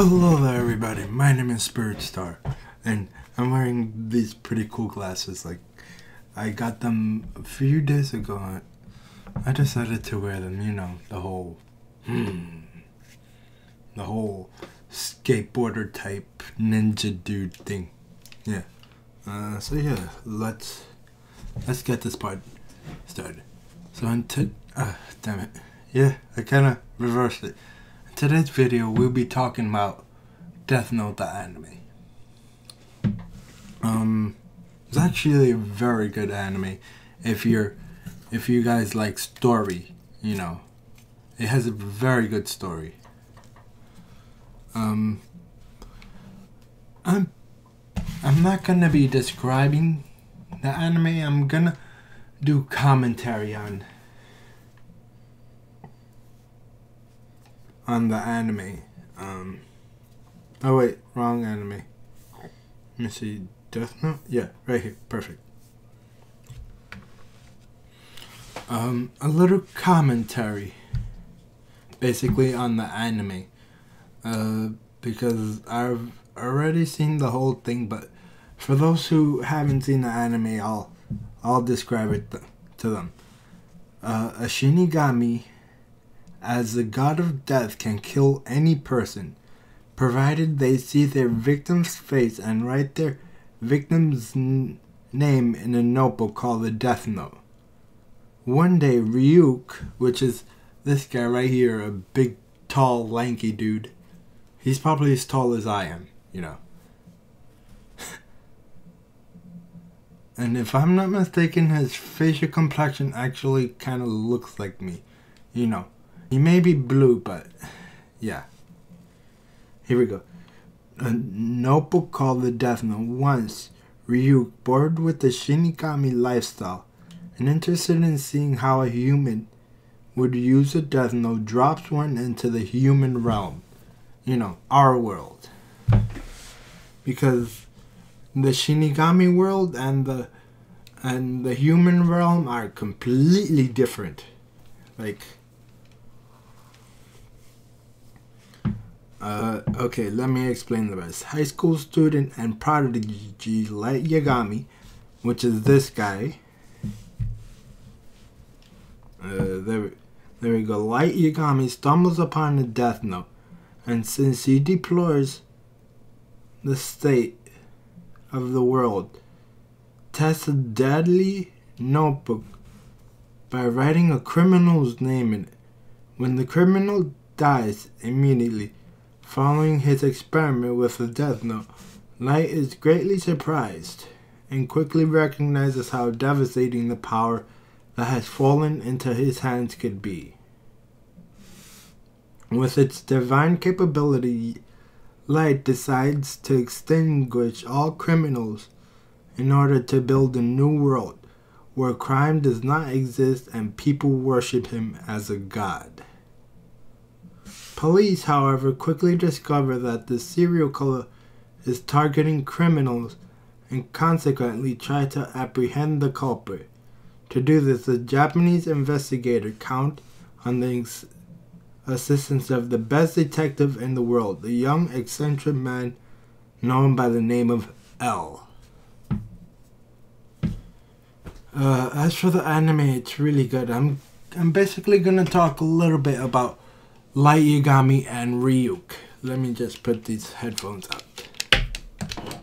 Hello there everybody, my name is Spirit Star, and I'm wearing these pretty cool glasses. Like, I got them a few days ago. I decided to wear them, you know, the whole skateboarder type ninja dude thing. Yeah. So yeah, let's get this part started. So damn it. Yeah, I kinda reversed it. In today's video, we'll be talking about Death Note, the anime. It's actually a very good anime if you guys like story, you know. It has a very good story. I'm not gonna be describing the anime. I'm gonna do commentary on the anime. Oh wait, wrong anime. Let me see, Death Note? Yeah, right here, perfect. A little commentary, basically, on the anime. Because I've already seen the whole thing, but for those who haven't seen the anime, I'll describe it to them. A Shinigami, as the god of death, can kill any person, provided they see their victim's face and write their victim's name in a notebook called the Death Note. One day, Ryuk, which is this guy right here, a big, tall, lanky dude. He's probably as tall as I am, you know. And if I'm not mistaken, his facial complexion actually kind of looks like me, you know. He may be blue, but yeah. Here we go. A notebook called the Death Note. Once, Ryuk, bored with the Shinigami lifestyle and interested in seeing how a human would use a Death Note, drops one into the human realm. You know, our world. Because the Shinigami world and the human realm are completely different. Like, okay, let me explain the rest. High school student and prodigy Light Yagami, which is this guy. There we go. Light Yagami stumbles upon the Death Note, and since he deplores the state of the world, tests a deadly notebook by writing a criminal's name in it. When the criminal dies immediately following his experiment with the Death Note, Light is greatly surprised and quickly recognizes how devastating the power that has fallen into his hands could be. With its divine capability, Light decides to extinguish all criminals in order to build a new world where crime does not exist and people worship him as a god. Police, however, quickly discover that the serial killer is targeting criminals and consequently try to apprehend the culprit. To do this, the Japanese investigator count on the assistance of the best detective in the world, the young eccentric man known by the name of L. As for the anime, it's really good. I'm basically gonna talk a little bit about Light Yagami and Ryuk. Let me just put these headphones up,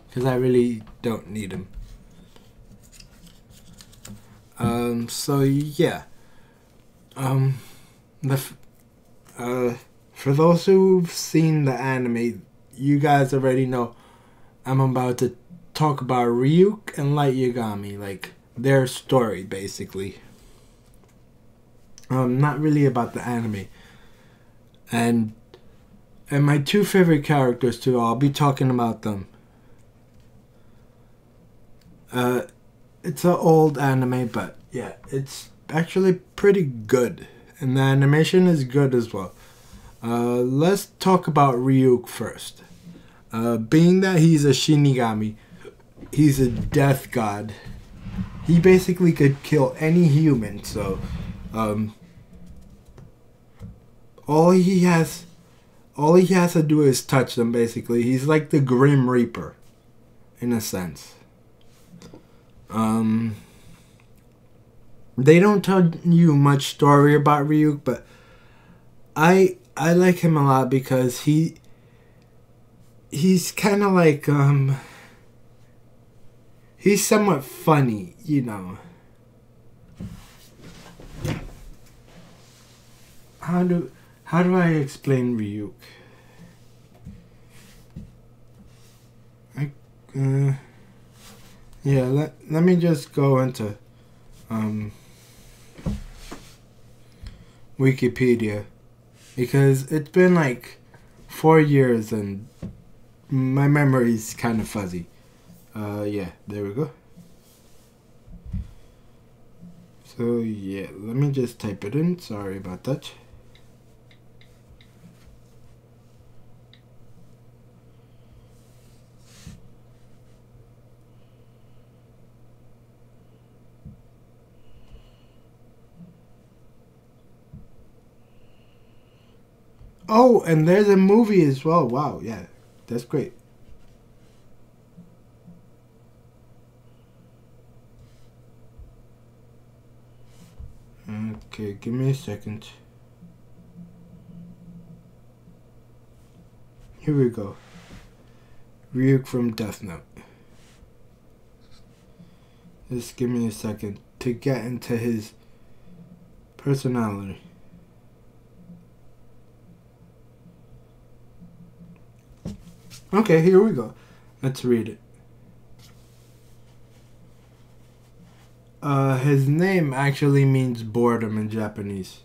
because I really don't need them. So yeah. For those who've seen the anime, you guys already know I'm about to talk about Ryuk and Light Yagami, like their story basically. Not really about the anime. And my two favorite characters too, I'll be talking about them. It's an old anime, but yeah, it's actually pretty good. And the animation is good as well. Let's talk about Ryuk first. Being that he's a Shinigami, he's a death god. He basically could kill any human, so all all he has to do is touch them, basically. He's like the Grim Reaper, in a sense. They don't tell you much story about Ryuk, but I like him a lot because he's kind of like, he's somewhat funny, you know. How do I explain Ryuk? Yeah, let me just go into Wikipedia, because it's been like 4 years and my memory's kind of fuzzy. Yeah, there we go. So yeah, let me just type it in. Sorry about that. Oh, and there's a movie as well. Wow, yeah, that's great. Okay, give me a second. Here we go. Ryuk from Death Note. Just give me a second to get into his personality. Okay, here we go. Let's read it. His name actually means boredom in Japanese.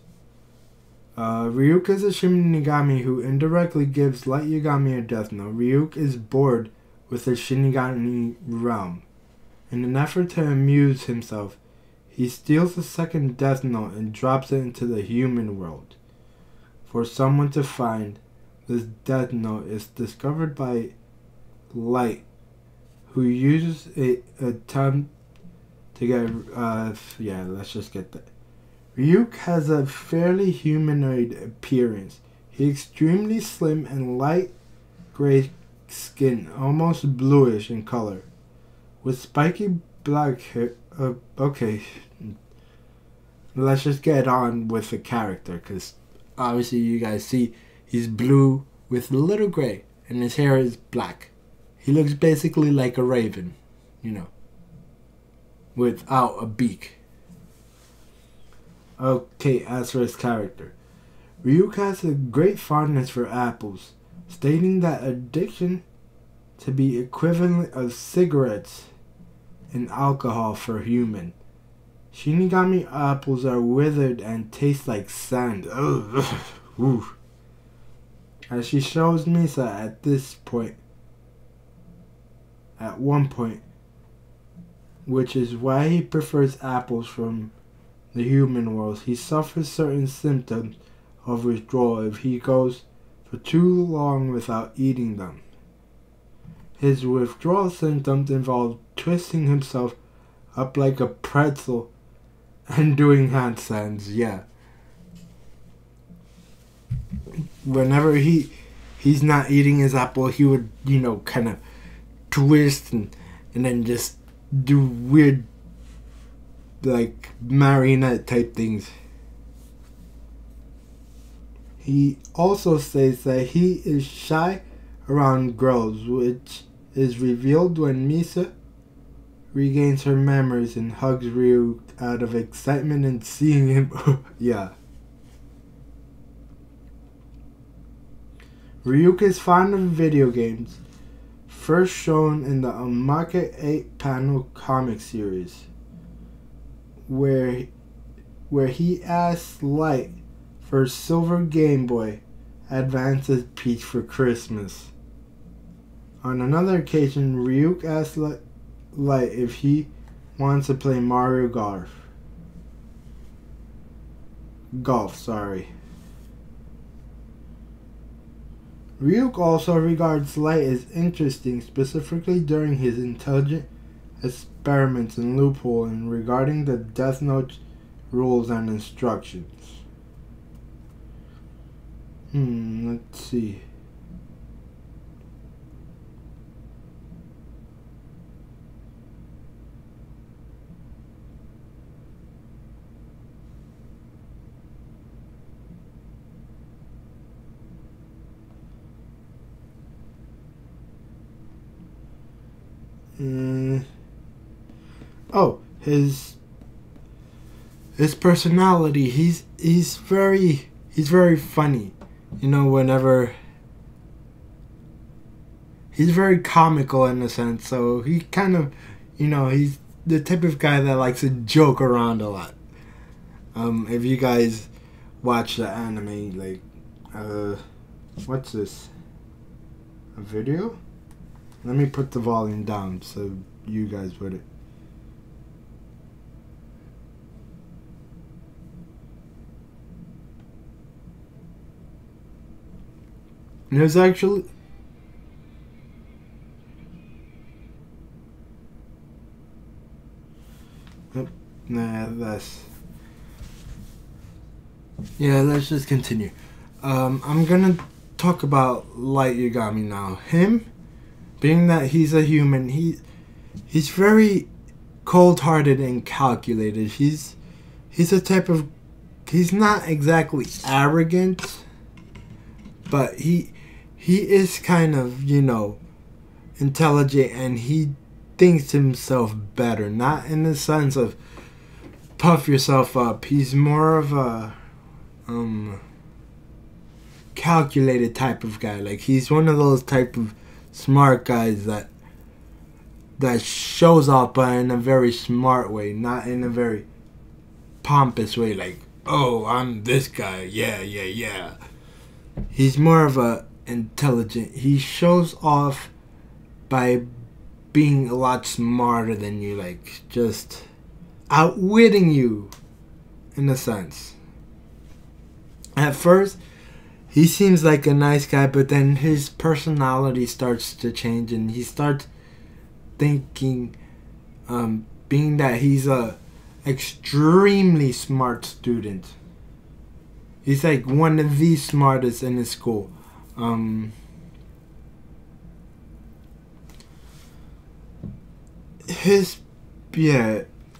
Ryuk is a Shinigami who indirectly gives Light Yagami a Death Note. Ryuk is bored with the Shinigami realm. In an effort to amuse himself, he steals the second Death Note and drops it into the human world. For someone to find, this Death Note is discovered by Light, who uses it attempt to get, yeah, let's just get that. Ryuk has a fairly humanoid appearance. He's extremely slim and light gray skin, almost bluish in color, with spiky black hair. Okay, let's just get on with the character, because obviously you guys see he's blue with a little gray, and his hair is black. He looks basically like a raven, you know, without a beak. Okay, as for his character, Ryuk has a great fondness for apples, stating that addiction to be equivalent of cigarettes and alcohol for human. Shinigami apples are withered and taste like sand. Ugh. As she shows Misa at one point, which is why he prefers apples from the human world. He suffers certain symptoms of withdrawal if he goes for too long without eating them. His withdrawal symptoms involve twisting himself up like a pretzel and doing handstands, yeah. Whenever he's not eating his apple, he would, you know, kind of twist and then just do weird, like, marionette type things. He also says that he is shy around girls, which is revealed when Misa regains her memories and hugs Ryuk out of excitement in seeing him. Yeah. Ryuk is fond of video games, first shown in the Umake 8-panel comic series, where he asks Light for Silver GameBoy Advance's Peach for Christmas. On another occasion, Ryuk asks Light if he wants to play Mario Golf. Ryuk also regards Light as interesting, specifically during his intelligent experiments and loophole in regarding the Death Note rules and instructions. Let's see. Oh, his personality. He's very funny. You know, whenever he's very comical in a sense. So he kind of, you know, he's the type of guy that likes to joke around a lot. If you guys watch the anime, like, what's this? A video? Let me put the volume down so you guys would it. There's actually... Nah, let's just continue. I'm gonna talk about Light Yagami now. Him, being that he's a human, he's very cold-hearted and calculated. He's a type of... He's not exactly arrogant, but he is kind of, you know, intelligent, and he thinks himself better. Not in the sense of puff yourself up. He's more of a calculated type of guy. Like, he's one of those type of smart guys that shows off, but in a very smart way, not in a very pompous way. Like, oh, I'm this guy. Yeah. He's more of a intelligent. He shows off by being a lot smarter than you, like just outwitting you in a sense. At first, he seems like a nice guy, but then his personality starts to change, and he starts thinking, being that he's a extremely smart student. He's like one of the smartest in his school.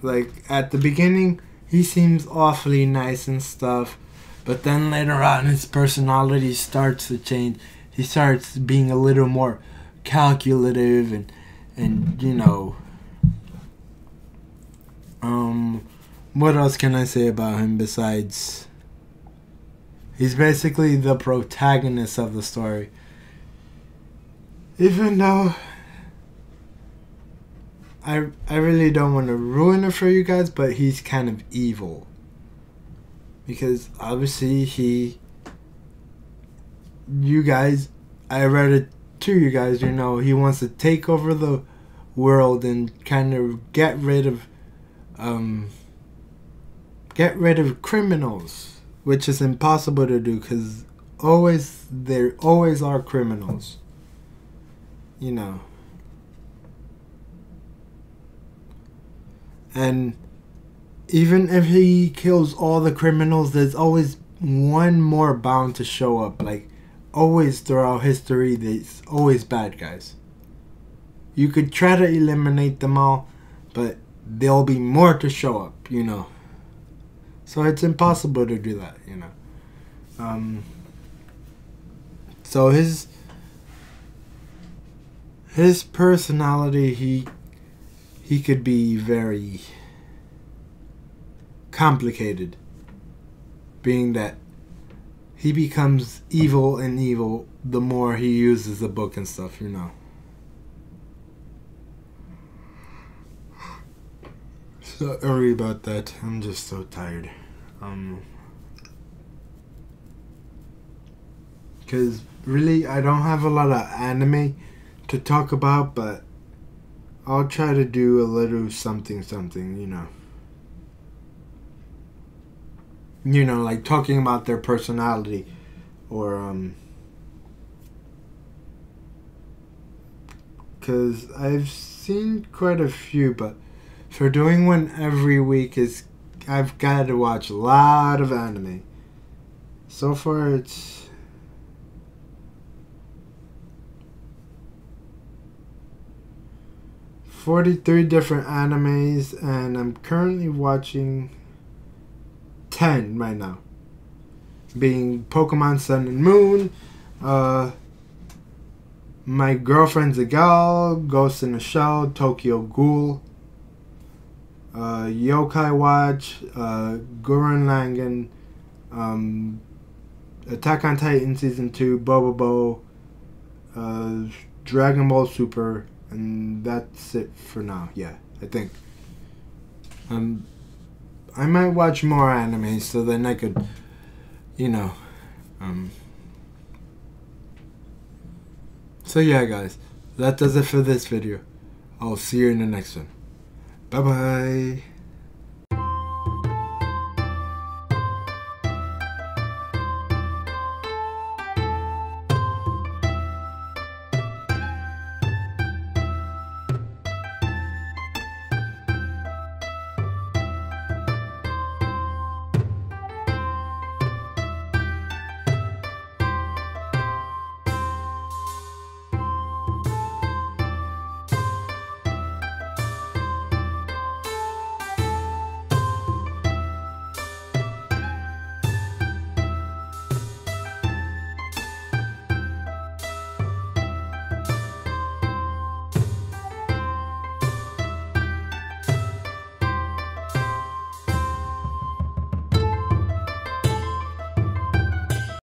Like at the beginning, he seems awfully nice and stuff, but then later on, his personality starts to change. He starts being a little more calculative, and you know, what else can I say about him besides he's basically the protagonist of the story. Even though I really don't want to ruin it for you guys, but he's kind of evil. Because obviously you guys, I read it to you guys, you know, he wants to take over the world and kind of get rid of criminals, which is impossible to do because there always are criminals, you know. And even if he kills all the criminals, there's always one more bound to show up. Like, always throughout history, there's always bad guys. You could try to eliminate them all, but there'll be more to show up, you know. So it's impossible to do that, you know. So his personality, he could be very complicated, being that he becomes evil and evil the more he uses the book and stuff, you know. Sorry about that. I'm just so tired. Because really, I don't have a lot of anime to talk about, but I'll try to do a little something, you know. You know, like talking about their personality, or because I've seen quite a few, but for doing one every week I've got to watch a lot of anime. So far, it's 43 different animes, and I'm currently watching 10 right now, being Pokemon Sun and Moon, My Girlfriend's a Gal, Ghost in the Shell, Tokyo Ghoul, Yokai Watch, Gurren Lagann, Attack on Titan Season 2, Bobobo, Dragon Ball Super, and that's it for now. Yeah, I think. I might watch more anime so then I could, you know, so yeah guys, that does it for this video. I'll see you in the next one. Bye bye.